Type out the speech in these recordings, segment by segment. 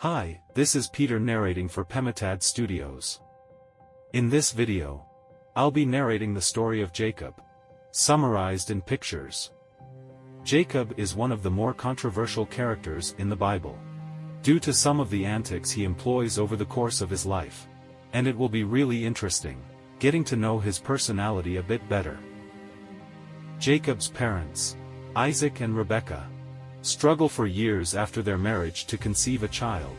Hi, this is Peter narrating for Pemitad Studios. In this video, I'll be narrating the story of Jacob, summarized in pictures. Jacob is one of the more controversial characters in the Bible, due to some of the antics he employs over the course of his life, and it will be really interesting, getting to know his personality a bit better. Jacob's parents, Isaac and Rebekah, struggle for years after their marriage to conceive a child,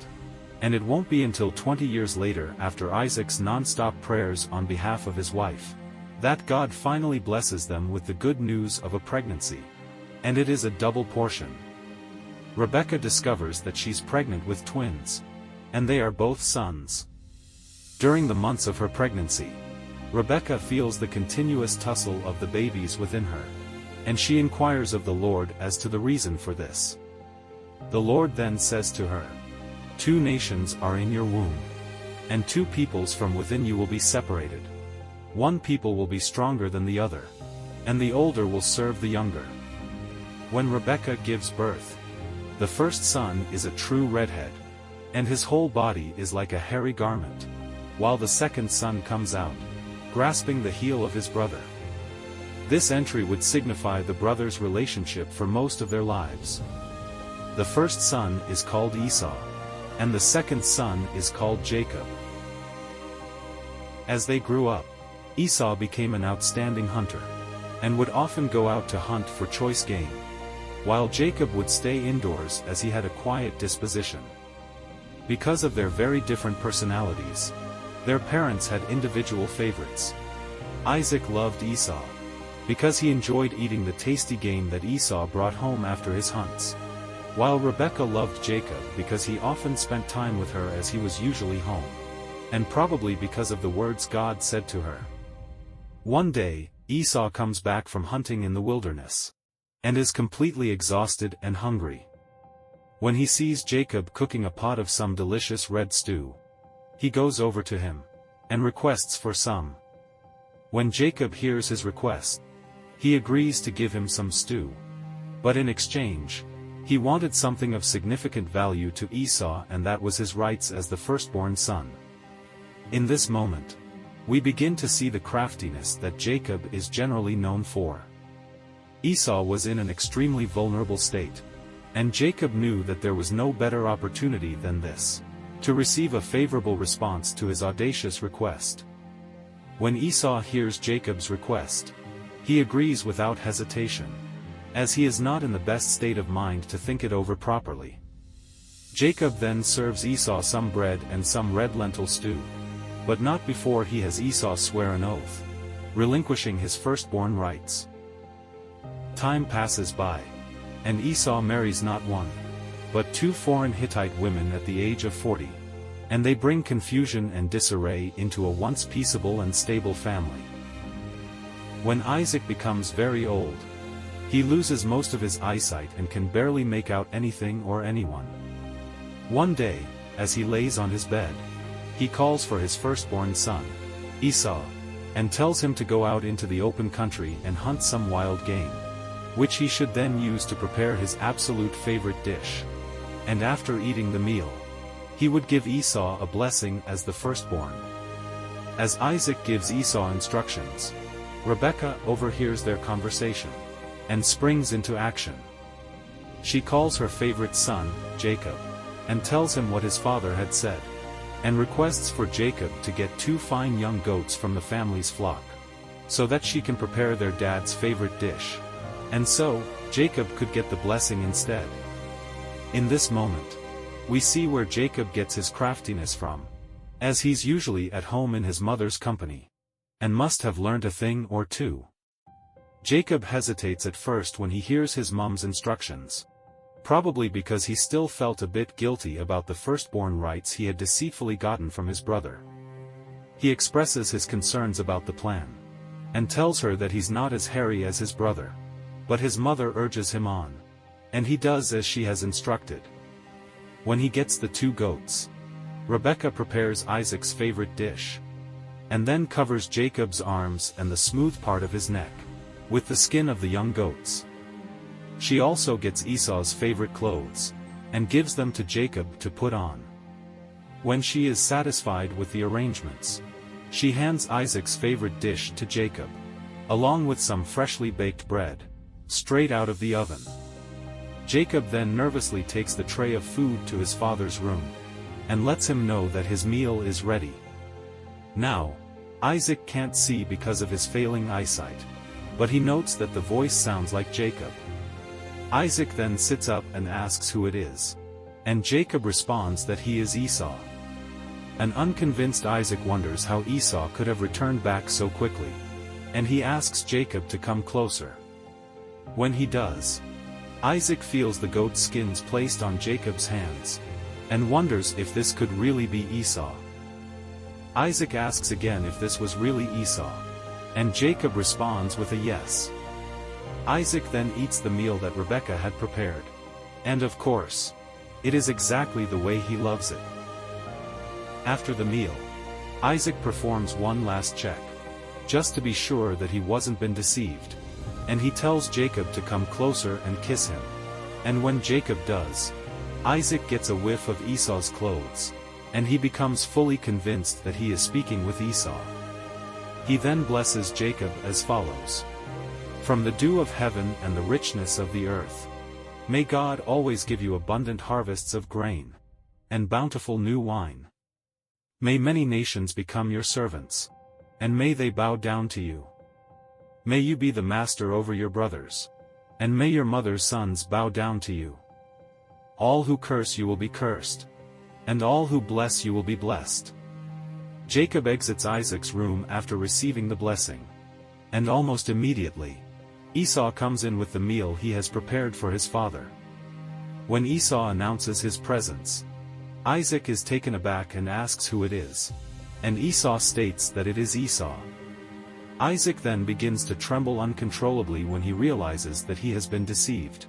and it won't be until 20 years later after Isaac's non-stop prayers on behalf of his wife, that God finally blesses them with the good news of a pregnancy. And it is a double portion. Rebekah discovers that she's pregnant with twins, and they are both sons. During the months of her pregnancy, Rebekah feels the continuous tussle of the babies within her, and she inquires of the Lord as to the reason for this. The Lord then says to her, "Two nations are in your womb, and two peoples from within you will be separated. One people will be stronger than the other, and the older will serve the younger." When Rebekah gives birth, the first son is a true redhead, and his whole body is like a hairy garment, while the second son comes out, grasping the heel of his brother. This entry would signify the brothers' relationship for most of their lives. The first son is called Esau, and the second son is called Jacob. As they grew up, Esau became an outstanding hunter, and would often go out to hunt for choice game, while Jacob would stay indoors as he had a quiet disposition. Because of their very different personalities, their parents had individual favorites. Isaac loved Esau, because he enjoyed eating the tasty game that Esau brought home after his hunts, while Rebekah loved Jacob because he often spent time with her as he was usually home, and probably because of the words God said to her. One day, Esau comes back from hunting in the wilderness, and is completely exhausted and hungry. When he sees Jacob cooking a pot of some delicious red stew, he goes over to him, and requests for some. When Jacob hears his request, he agrees to give him some stew. But in exchange, he wanted something of significant value to Esau, and that was his rights as the firstborn son. In this moment, we begin to see the craftiness that Jacob is generally known for. Esau was in an extremely vulnerable state, and Jacob knew that there was no better opportunity than this, to receive a favorable response to his audacious request. When Esau hears Jacob's request, he agrees without hesitation, as he is not in the best state of mind to think it over properly. Jacob then serves Esau some bread and some red lentil stew, but not before he has Esau swear an oath, relinquishing his firstborn rights. Time passes by, and Esau marries not one, but two foreign Hittite women at the age of 40, and they bring confusion and disarray into a once peaceable and stable family. When Isaac becomes very old, he loses most of his eyesight and can barely make out anything or anyone. One day, as he lays on his bed, he calls for his firstborn son, Esau, and tells him to go out into the open country and hunt some wild game, which he should then use to prepare his absolute favorite dish. And after eating the meal, he would give Esau a blessing as the firstborn. As Isaac gives Esau instructions, Rebekah overhears their conversation, and springs into action. She calls her favorite son, Jacob, and tells him what his father had said, and requests for Jacob to get two fine young goats from the family's flock, so that she can prepare their dad's favorite dish, and so, Jacob could get the blessing instead. In this moment, we see where Jacob gets his craftiness from, as he's usually at home in his mother's company, and must have learned a thing or two. Jacob hesitates at first when he hears his mom's instructions, probably because he still felt a bit guilty about the firstborn rights he had deceitfully gotten from his brother. He expresses his concerns about the plan, and tells her that he's not as hairy as his brother, but his mother urges him on, and he does as she has instructed. When he gets the two goats, Rebekah prepares Isaac's favorite dish, and then covers Jacob's arms and the smooth part of his neck with the skin of the young goats. She also gets Esau's favorite clothes, and gives them to Jacob to put on. When she is satisfied with the arrangements, she hands Isaac's favorite dish to Jacob, along with some freshly baked bread, straight out of the oven. Jacob then nervously takes the tray of food to his father's room, and lets him know that his meal is ready. Now, Isaac can't see because of his failing eyesight, but he notes that the voice sounds like Jacob. Isaac then sits up and asks who it is, and Jacob responds that he is Esau. An unconvinced Isaac wonders how Esau could have returned back so quickly, and he asks Jacob to come closer. When he does, Isaac feels the goat skins placed on Jacob's hands, and wonders if this could really be Esau. Isaac asks again if this was really Esau, and Jacob responds with a yes. Isaac then eats the meal that Rebekah had prepared, and of course, it is exactly the way he loves it. After the meal, Isaac performs one last check, just to be sure that he wasn't been deceived, and he tells Jacob to come closer and kiss him. And when Jacob does, Isaac gets a whiff of Esau's clothes, and he becomes fully convinced that he is speaking with Esau. He then blesses Jacob as follows: "From the dew of heaven and the richness of the earth, may God always give you abundant harvests of grain, and bountiful new wine. May many nations become your servants, and may they bow down to you. May you be the master over your brothers, and may your mother's sons bow down to you. All who curse you will be cursed, and all who bless you will be blessed." Jacob exits Isaac's room after receiving the blessing, and almost immediately, Esau comes in with the meal he has prepared for his father. When Esau announces his presence, Isaac is taken aback and asks who it is, and Esau states that it is Esau. Isaac then begins to tremble uncontrollably when he realizes that he has been deceived,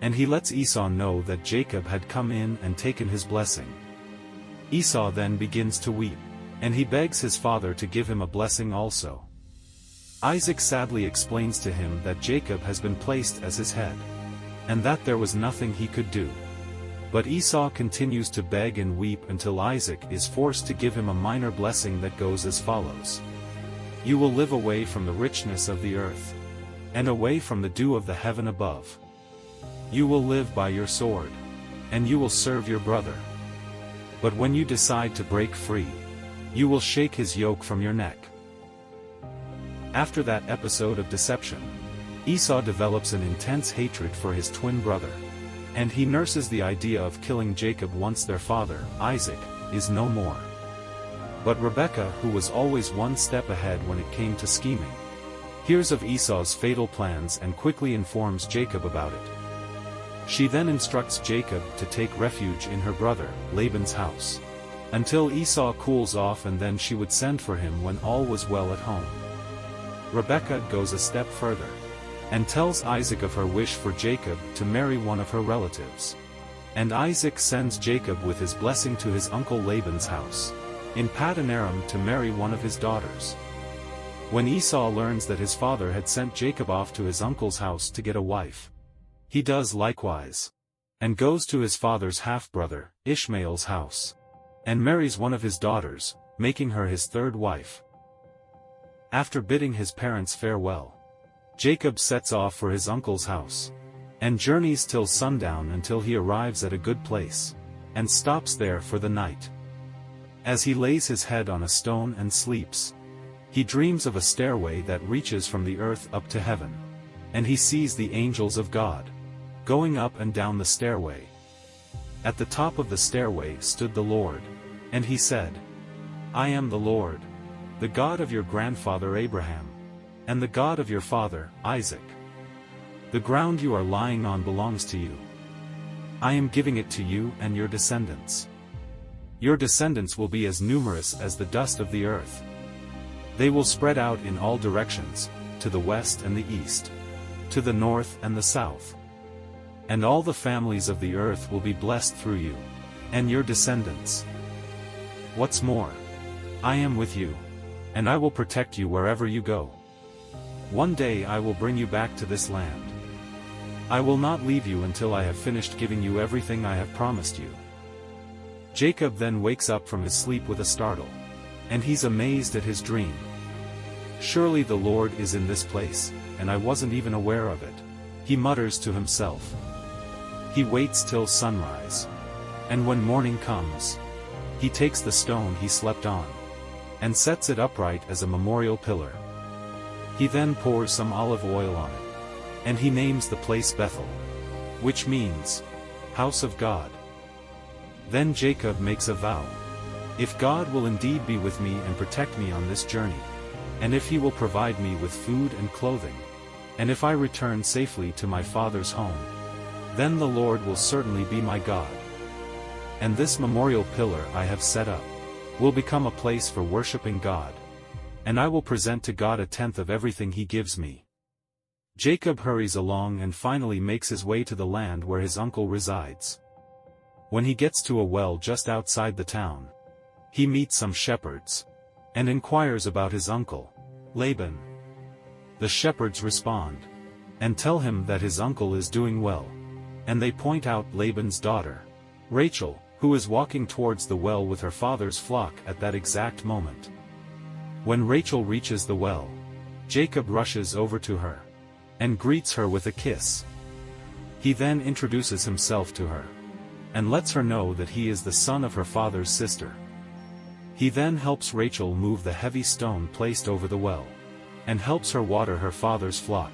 and he lets Esau know that Jacob had come in and taken his blessing. Esau then begins to weep, and he begs his father to give him a blessing also. Isaac sadly explains to him that Jacob has been placed as his head, and that there was nothing he could do. But Esau continues to beg and weep until Isaac is forced to give him a minor blessing that goes as follows: "You will live away from the richness of the earth, and away from the dew of the heaven above. You will live by your sword, and you will serve your brother. But when you decide to break free, you will shake his yoke from your neck." After that episode of deception, Esau develops an intense hatred for his twin brother, and he nurses the idea of killing Jacob once their father, Isaac, is no more. But Rebekah, who was always one step ahead when it came to scheming, hears of Esau's fatal plans and quickly informs Jacob about it. She then instructs Jacob to take refuge in her brother, Laban's house, until Esau cools off, and then she would send for him when all was well at home. Rebekah goes a step further, and tells Isaac of her wish for Jacob to marry one of her relatives. And Isaac sends Jacob with his blessing to his uncle Laban's house, in Paddan Aram, to marry one of his daughters. When Esau learns that his father had sent Jacob off to his uncle's house to get a wife, he does likewise, and goes to his father's half-brother, Ishmael's house, and marries one of his daughters, making her his third wife. After bidding his parents farewell, Jacob sets off for his uncle's house, and journeys till sundown until he arrives at a good place, and stops there for the night. As he lays his head on a stone and sleeps, he dreams of a stairway that reaches from the earth up to heaven, and he sees the angels of God, going up and down the stairway. At the top of the stairway stood the Lord, and he said, "I am the Lord, the God of your grandfather Abraham, and the God of your father, Isaac. The ground you are lying on belongs to you. I am giving it to you and your descendants. Your descendants will be as numerous as the dust of the earth. They will spread out in all directions, to the west and the east, to the north and the south. And all the families of the earth will be blessed through you, and your descendants. What's more, I am with you, and I will protect you wherever you go. One day I will bring you back to this land. I will not leave you until I have finished giving you everything I have promised you." Jacob then wakes up from his sleep with a startle. And he's amazed at his dream. "Surely the Lord is in this place, and I wasn't even aware of it," he mutters to himself. He waits till sunrise. And when morning comes, he takes the stone he slept on, and sets it upright as a memorial pillar. He then pours some olive oil on it, and he names the place Bethel, which means, House of God. Then Jacob makes a vow. "If God will indeed be with me and protect me on this journey, and if he will provide me with food and clothing, and if I return safely to my father's home, then the Lord will certainly be my God. And this memorial pillar I have set up will become a place for worshiping God, and I will present to God a tenth of everything he gives me." Jacob hurries along and finally makes his way to the land where his uncle resides. When he gets to a well just outside the town, he meets some shepherds, and inquires about his uncle, Laban. The shepherds respond, and tell him that his uncle is doing well, and they point out Laban's daughter, Rachel, who is walking towards the well with her father's flock at that exact moment. When Rachel reaches the well, Jacob rushes over to her, and greets her with a kiss. He then introduces himself to her, and lets her know that he is the son of her father's sister. He then helps Rachel move the heavy stone placed over the well, and helps her water her father's flock.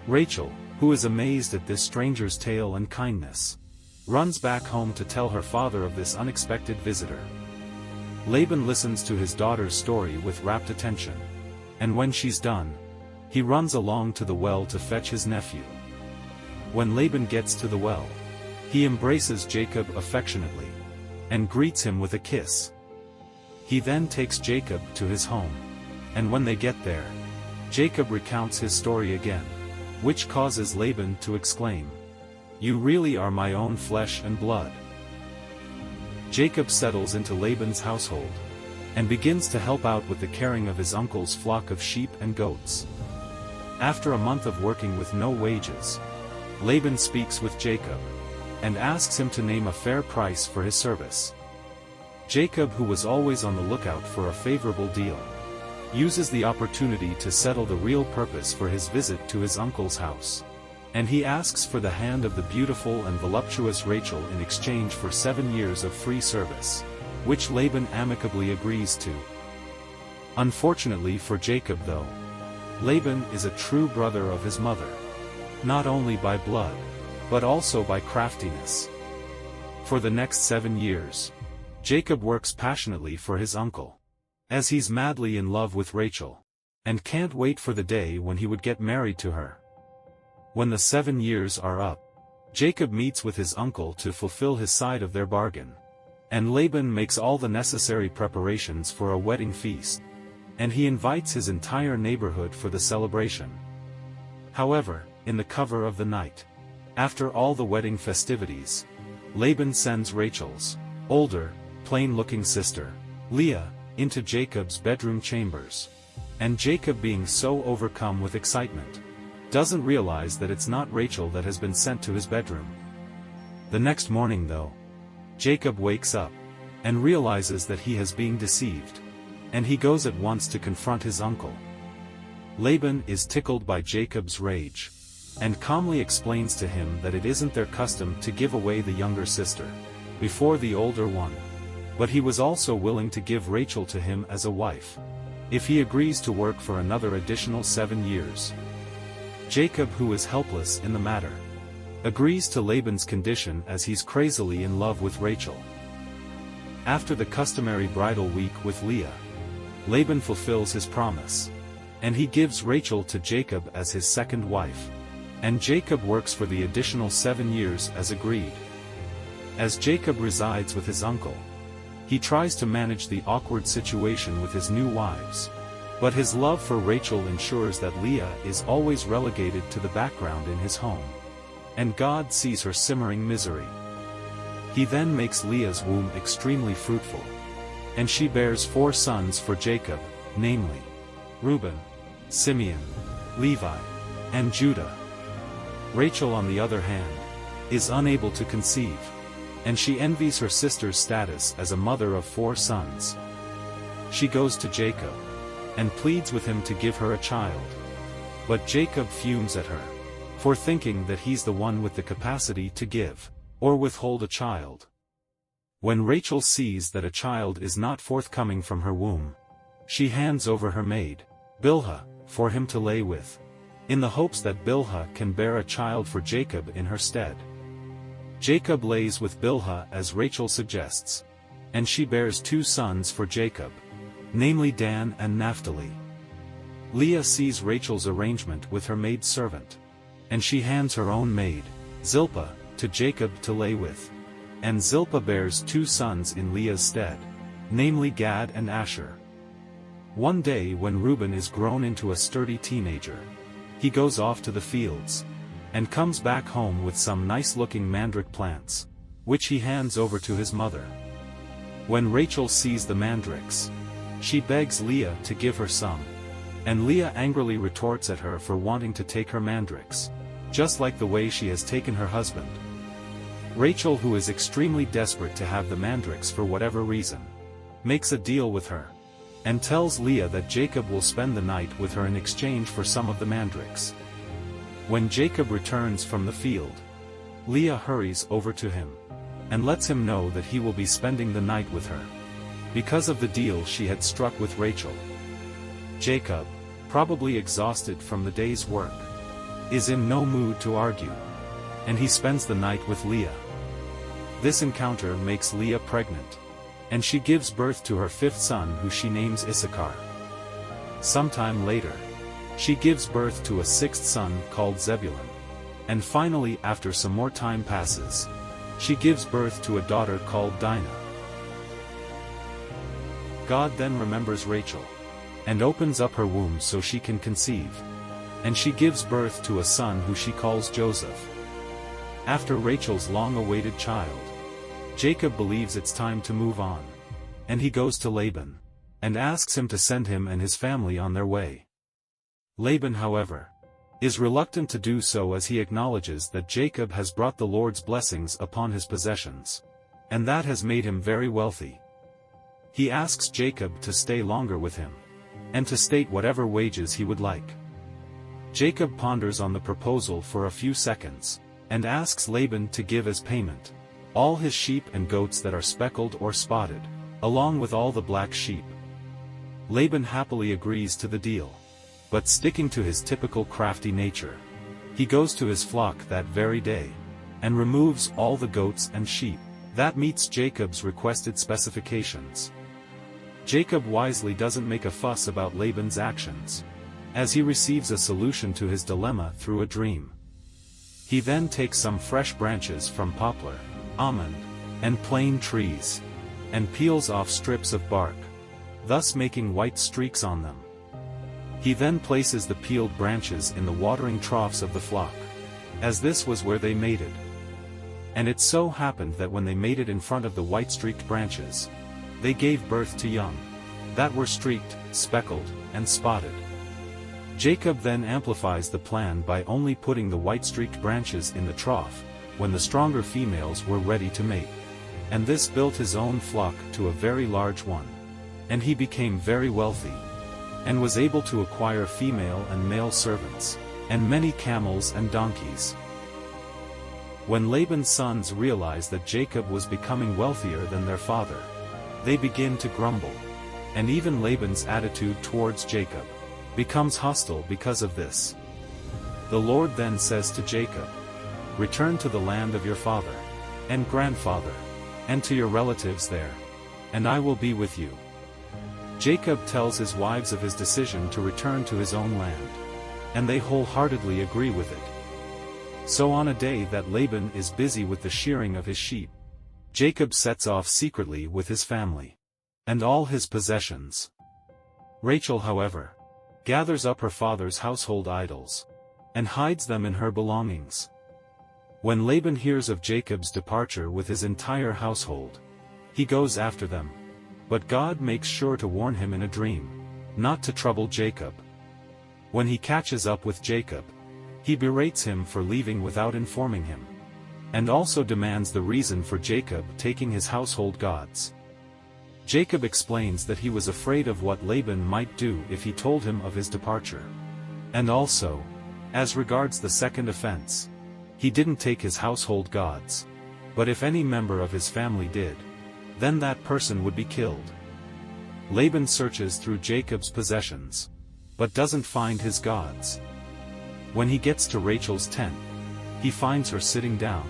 Rachel, who is amazed at this stranger's tale and kindness, runs back home to tell her father of this unexpected visitor. Laban listens to his daughter's story with rapt attention, and when she's done, he runs along to the well to fetch his nephew. When Laban gets to the well, he embraces Jacob affectionately, and greets him with a kiss. He then takes Jacob to his home, and when they get there, Jacob recounts his story again, which causes Laban to exclaim, "You really are my own flesh and blood." Jacob settles into Laban's household, and begins to help out with the caring of his uncle's flock of sheep and goats. After a month of working with no wages, Laban speaks with Jacob, and asks him to name a fair price for his service. Jacob, who was always on the lookout for a favorable deal, uses the opportunity to settle the real purpose for his visit to his uncle's house, and he asks for the hand of the beautiful and voluptuous Rachel in exchange for 7 years of free service, which Laban amicably agrees to. Unfortunately for Jacob though, Laban is a true brother of his mother, not only by blood, but also by craftiness. For the next 7 years, Jacob works passionately for his uncle, as he's madly in love with Rachel, and can't wait for the day when he would get married to her. When the 7 years are up, Jacob meets with his uncle to fulfill his side of their bargain, and Laban makes all the necessary preparations for a wedding feast, and he invites his entire neighborhood for the celebration. However, in the cover of the night, after all the wedding festivities, Laban sends Rachel's older, plain-looking sister, Leah, into Jacob's bedroom chambers, and Jacob, being so overcome with excitement, doesn't realize that it's not Rachel that has been sent to his bedroom. The next morning though, Jacob wakes up, and realizes that he has been deceived, and he goes at once to confront his uncle. Laban is tickled by Jacob's rage, and calmly explains to him that it isn't their custom to give away the younger sister before the older one, but he was also willing to give Rachel to him as a wife, if he agrees to work for another additional 7 years. Jacob, who is helpless in the matter, agrees to Laban's condition as he's crazily in love with Rachel. After the customary bridal week with Leah, Laban fulfills his promise, and he gives Rachel to Jacob as his second wife, and Jacob works for the additional 7 years as agreed. As Jacob resides with his uncle, he tries to manage the awkward situation with his new wives, but his love for Rachel ensures that Leah is always relegated to the background in his home, and God sees her simmering misery. He then makes Leah's womb extremely fruitful, and she bears 4 sons for Jacob, namely, Reuben, Simeon, Levi, and Judah. Rachel, on the other hand, is unable to conceive, and she envies her sister's status as a mother of 4 sons. She goes to Jacob, and pleads with him to give her a child. But Jacob fumes at her, for thinking that he's the one with the capacity to give, or withhold a child. When Rachel sees that a child is not forthcoming from her womb, she hands over her maid, Bilhah, for him to lay with, in the hopes that Bilhah can bear a child for Jacob in her stead. Jacob lays with Bilhah as Rachel suggests, and she bears 2 sons for Jacob, namely Dan and Naphtali. Leah sees Rachel's arrangement with her maid-servant, and she hands her own maid, Zilpah, to Jacob to lay with, and Zilpah bears 2 sons in Leah's stead, namely Gad and Asher. One day when Reuben is grown into a sturdy teenager, he goes off to the fields, and comes back home with some nice-looking mandrake plants, which he hands over to his mother. When Rachel sees the mandrakes, she begs Leah to give her some, and Leah angrily retorts at her for wanting to take her mandrakes, just like the way she has taken her husband. Rachel, who is extremely desperate to have the mandrakes for whatever reason, makes a deal with her, and tells Leah that Jacob will spend the night with her in exchange for some of the mandrakes. When Jacob returns from the field, Leah hurries over to him, and lets him know that he will be spending the night with her, because of the deal she had struck with Rachel. Jacob, probably exhausted from the day's work, is in no mood to argue, and he spends the night with Leah. This encounter makes Leah pregnant, and she gives birth to her 5th son, who she names Issachar. Sometime later, she gives birth to a 6th son called Zebulun, and finally, after some more time passes, she gives birth to a daughter called Dinah. God then remembers Rachel, and opens up her womb so she can conceive, and she gives birth to a son who she calls Joseph. After Rachel's long-awaited child, Jacob believes it's time to move on, and he goes to Laban, and asks him to send him and his family on their way. Laban, however, is reluctant to do so, as he acknowledges that Jacob has brought the Lord's blessings upon his possessions, and that has made him very wealthy. He asks Jacob to stay longer with him, and to state whatever wages he would like. Jacob ponders on the proposal for a few seconds, and asks Laban to give as payment all his sheep and goats that are speckled or spotted, along with all the black sheep. Laban happily agrees to the deal, but sticking to his typical crafty nature, he goes to his flock that very day, and removes all the goats and sheep that meets Jacob's requested specifications. Jacob wisely doesn't make a fuss about Laban's actions, as he receives a solution to his dilemma through a dream. He then takes some fresh branches from poplar, almond, and plane trees, and peels off strips of bark, thus making white streaks on them. He then places the peeled branches in the watering troughs of the flock, as this was where they mated. And it so happened that when they mated in front of the white-streaked branches, they gave birth to young that were streaked, speckled, and spotted. Jacob then amplifies the plan by only putting the white-streaked branches in the trough when the stronger females were ready to mate, and this built his own flock to a very large one, and he became very wealthy, and was able to acquire female and male servants, and many camels and donkeys. When Laban's sons realized that Jacob was becoming wealthier than their father, they begin to grumble, and even Laban's attitude towards Jacob becomes hostile because of this. The Lord then says to Jacob, "Return to the land of your father and grandfather, and to your relatives there, and I will be with you." Jacob tells his wives of his decision to return to his own land, and they wholeheartedly agree with it. So on a day that Laban is busy with the shearing of his sheep, Jacob sets off secretly with his family and all his possessions. Rachel, however, gathers up her father's household idols and hides them in her belongings. When Laban hears of Jacob's departure with his entire household, he goes after them, but God makes sure to warn him in a dream not to trouble Jacob. When he catches up with Jacob, he berates him for leaving without informing him. and also demands the reason for Jacob taking his household gods. Jacob explains that he was afraid of what Laban might do if he told him of his departure. And also, as regards the second offense, he didn't take his household gods. But if any member of his family did, then that person would be killed. Laban searches through Jacob's possessions, but doesn't find his gods. When he gets to Rachel's tent, he finds her sitting down.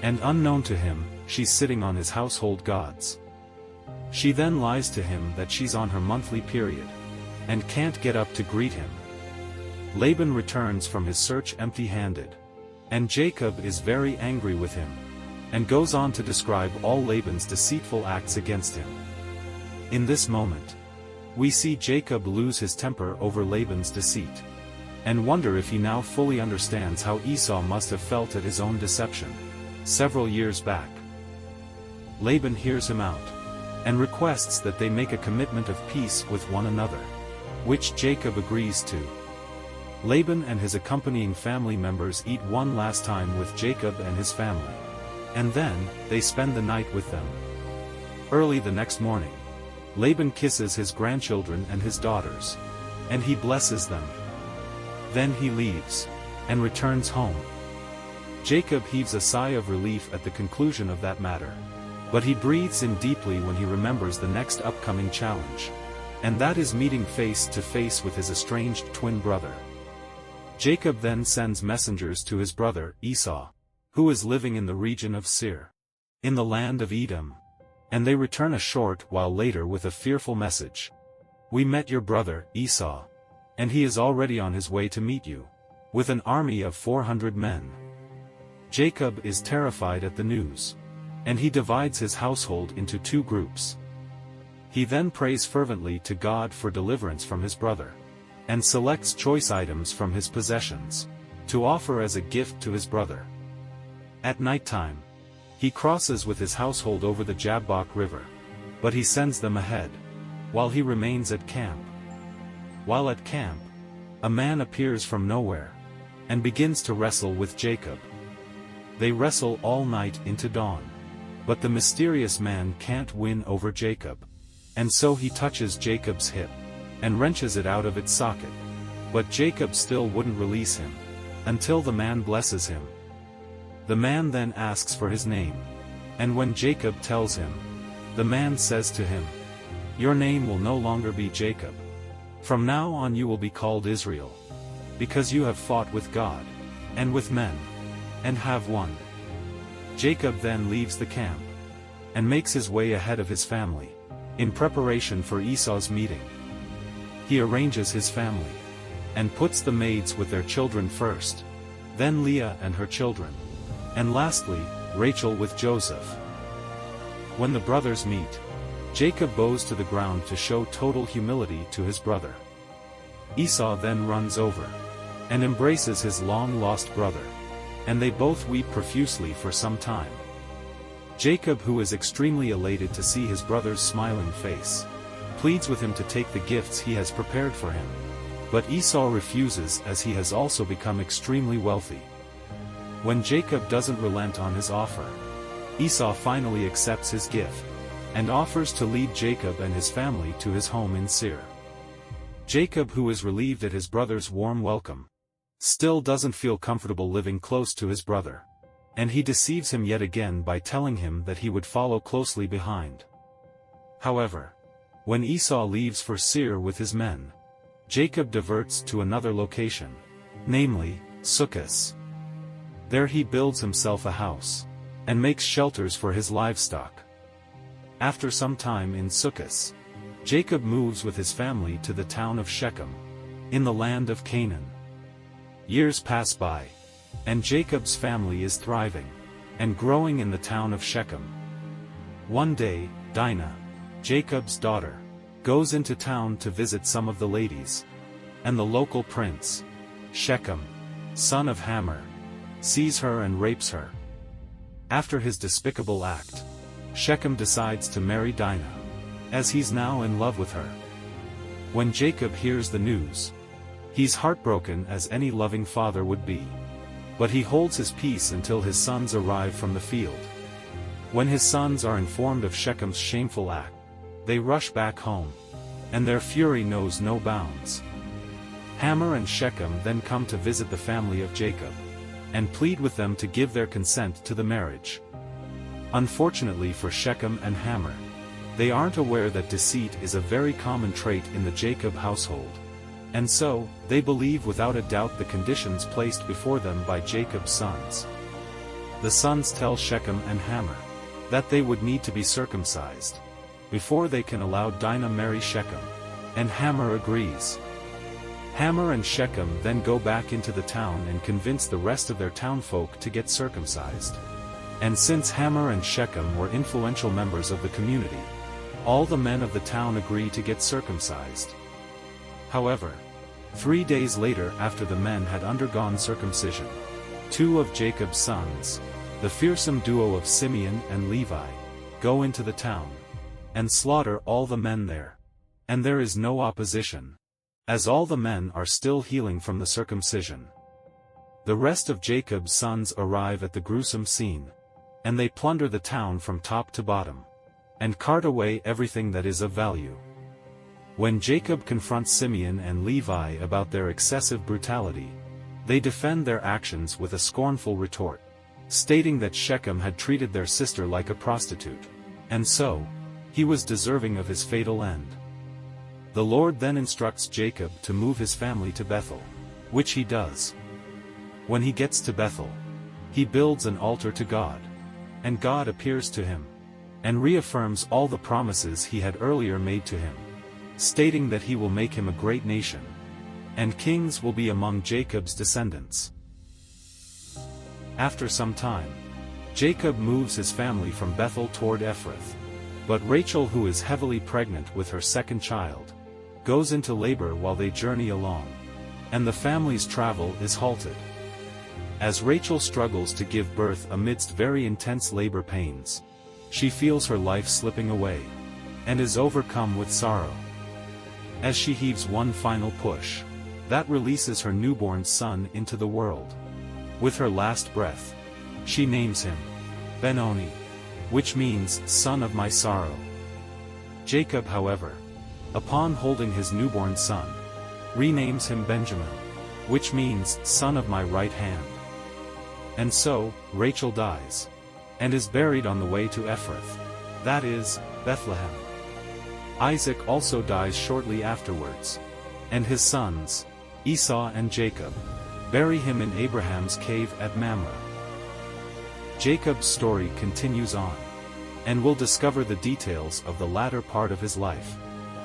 And unknown to him, she's sitting on his household gods. She then lies to him that she's on her monthly period, and can't get up to greet him. Laban returns from his search empty-handed, and Jacob is very angry with him, and goes on to describe all Laban's deceitful acts against him. In this moment, we see Jacob lose his temper over Laban's deceit, and wonder if he now fully understands how Esau must have felt at his own deception, several years back. Laban hears him out, and requests that they make a commitment of peace with one another, which Jacob agrees to. Laban and his accompanying family members eat one last time with Jacob and his family, and then, they spend the night with them. Early the next morning, Laban kisses his grandchildren and his daughters, and he blesses them. Then he leaves, and returns home. Jacob heaves a sigh of relief at the conclusion of that matter, but he breathes in deeply when he remembers the next upcoming challenge, and that is meeting face to face with his estranged twin brother. Jacob then sends messengers to his brother, Esau, who is living in the region of Seir, in the land of Edom, and they return a short while later with a fearful message. "We met your brother, Esau, and he is already on his way to meet you, with an army of 400 men. Jacob is terrified at the news, and he divides his household into two groups. He then prays fervently to God for deliverance from his brother, and selects choice items from his possessions, to offer as a gift to his brother. At nighttime, he crosses with his household over the Jabbok River, but he sends them ahead, while he remains at camp. While at camp, a man appears from nowhere, and begins to wrestle with Jacob. They wrestle all night into dawn. But the mysterious man can't win over Jacob, and so he touches Jacob's hip, and wrenches it out of its socket. But Jacob still wouldn't release him, until the man blesses him. The man then asks for his name, and when Jacob tells him, the man says to him, "Your name will no longer be Jacob. From now on you will be called Israel, because you have fought with God, and with men, and have won." Jacob then leaves the camp, and makes his way ahead of his family, in preparation for Esau's meeting. He arranges his family, and puts the maids with their children first, then Leah and her children, and lastly, Rachel with Joseph. When the brothers meet, Jacob bows to the ground to show total humility to his brother. Esau then runs over, and embraces his long-lost brother, and they both weep profusely for some time. Jacob, who is extremely elated to see his brother's smiling face, pleads with him to take the gifts he has prepared for him. But Esau refuses, as he has also become extremely wealthy. When Jacob doesn't relent on his offer, Esau finally accepts his gift, and offers to lead Jacob and his family to his home in Seir. Jacob, who is relieved at his brother's warm welcome, still doesn't feel comfortable living close to his brother, and he deceives him yet again by telling him that he would follow closely behind. However, when Esau leaves for Seir with his men, Jacob diverts to another location, namely, Sukkot. There he builds himself a house, and makes shelters for his livestock. After some time in Sukkot, Jacob moves with his family to the town of Shechem, in the land of Canaan. Years pass by, and Jacob's family is thriving, and growing in the town of Shechem. One day, Dinah, Jacob's daughter, goes into town to visit some of the ladies, and the local prince, Shechem, son of Hamor, sees her and rapes her. After his despicable act, Shechem decides to marry Dinah, as he's now in love with her. When Jacob hears the news, he's heartbroken, as any loving father would be. But he holds his peace until his sons arrive from the field. When his sons are informed of Shechem's shameful act, they rush back home. And their fury knows no bounds. Hamor and Shechem then come to visit the family of Jacob, and plead with them to give their consent to the marriage. Unfortunately for Shechem and Hamor, they aren't aware that deceit is a very common trait in the Jacob household. And so, they believe without a doubt the conditions placed before them by Jacob's sons. The sons tell Shechem and Hamor that they would need to be circumcised before they can allow Dinah marry Shechem, and Hamor agrees. Hamor and Shechem then go back into the town and convince the rest of their townfolk to get circumcised. And since Hamor and Shechem were influential members of the community, all the men of the town agree to get circumcised. However, 3 days later after the men had undergone circumcision, 2 of Jacob's sons, the fearsome duo of Simeon and Levi, go into the town and slaughter all the men there. And there is no opposition, as all the men are still healing from the circumcision. The rest of Jacob's sons arrive at the gruesome scene, and they plunder the town from top to bottom, and cart away everything that is of value. When Jacob confronts Simeon and Levi about their excessive brutality, they defend their actions with a scornful retort, stating that Shechem had treated their sister like a prostitute, and so, he was deserving of his fatal end. The Lord then instructs Jacob to move his family to Bethel, which he does. When he gets to Bethel, he builds an altar to God, and God appears to him, and reaffirms all the promises he had earlier made to him, stating that he will make him a great nation, and kings will be among Jacob's descendants. After some time, Jacob moves his family from Bethel toward Ephrath. But Rachel, who is heavily pregnant with her second child, goes into labor while they journey along, and the family's travel is halted. As Rachel struggles to give birth amidst very intense labor pains, she feels her life slipping away, and is overcome with sorrow. As she heaves one final push, that releases her newborn son into the world. With her last breath, she names him Benoni, which means, son of my sorrow. Jacob, however, upon holding his newborn son, renames him Benjamin, which means, son of my right hand. And so, Rachel dies, and is buried on the way to Ephrath, that is, Bethlehem. Isaac also dies shortly afterwards, and his sons, Esau and Jacob, bury him in Abraham's cave at Mamre. Jacob's story continues on, and we'll discover the details of the latter part of his life,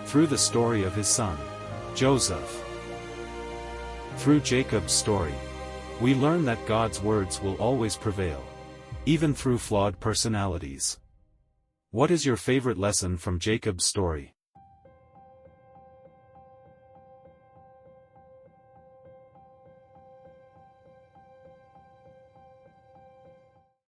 through the story of his son, Joseph. Through Jacob's story, we learn that God's words will always prevail, even through flawed personalities. What is your favorite lesson from Jacob's story?